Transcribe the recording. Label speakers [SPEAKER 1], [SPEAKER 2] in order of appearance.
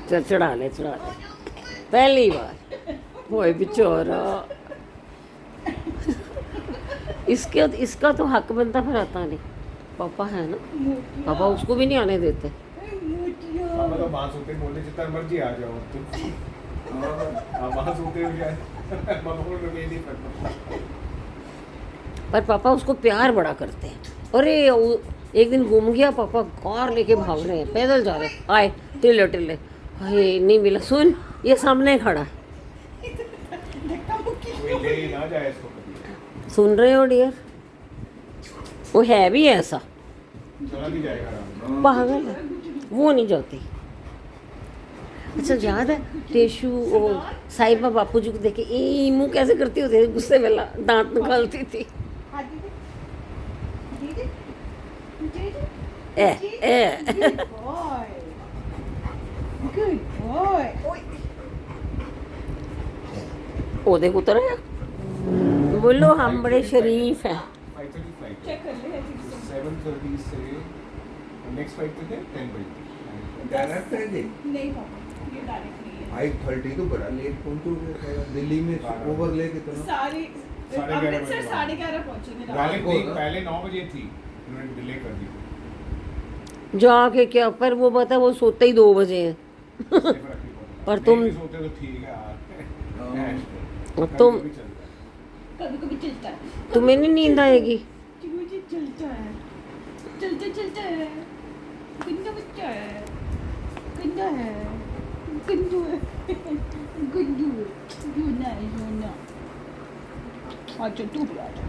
[SPEAKER 1] चल चढ़ा ले पहली बार होए बेचारा। इसका तो हक बनता, फिर आता नहीं। पापा है ना, पापा उसको भी नहीं आने देते।
[SPEAKER 2] पापा तो बांस होते बोले जितना मर्जी आ जाओ तुम। हाँ बांस होते हो क्या? पापा को तो नहीं करता।
[SPEAKER 1] पर पापा उसको प्यार बड़ा करते हैं। अरे एक दिन घूम गया, पापा कार लेके भाग रहे हैं, पैदल जा रहे हैं, आए टिल्ले टिल्ले, अरे नहीं मिला। सुन, ये सामने खड़ा है,
[SPEAKER 2] कोई ले ही ना जाए इसको कभी।
[SPEAKER 1] सुन रहे हो डियर? वो है भी ऐसा
[SPEAKER 2] चला नहीं जाएगा आराम
[SPEAKER 1] पागल है, वो नहीं जाती। अच्छा याद है टेशु वो साहिबा बापू जी को देखे ए मुंह कैसे करती होती थी, गुस्से वाला दांत निकालती थी। ए ए ओ देख उतर आया। बोलो हम बड़े शरीफ हैं।
[SPEAKER 2] 5:30 फ्लाइट चेक कर ले। 7:30 से नेक्स्ट फ्लाइट पे थे 10 बजे।
[SPEAKER 3] डायरेक्ट है जी?
[SPEAKER 4] नहीं पापा, ये डायरेक्ट नहीं है।
[SPEAKER 3] 5:30 तो बड़ा लेट पहुंचोगे शायद। दिल्ली में ओवर ले कितना?
[SPEAKER 4] सारे
[SPEAKER 2] 11:30
[SPEAKER 4] अमृतसर
[SPEAKER 2] बजे।
[SPEAKER 4] 11:30 पहुंचेंगे रात
[SPEAKER 2] पहले
[SPEAKER 4] को।
[SPEAKER 2] नहीं, पहले 9 बजे थी, उन्होंने डिले कर दी।
[SPEAKER 1] जाके क्या, पर वो पता है वो सोते ही 2 बजे हैं। पर तुम
[SPEAKER 2] नहीं भी सोते तो ठीक है यार।
[SPEAKER 1] और तुम
[SPEAKER 2] कभी चलता है।
[SPEAKER 4] कभी कभी चलता है।
[SPEAKER 1] तुम्हें नहीं नींद आएगी?
[SPEAKER 4] कि मुझे चलता है, चलता है। गंदा बच्चा है, गंदा है, गंदू है, गंदू है, सोना है सोना। अच्छा तू भी आ जा।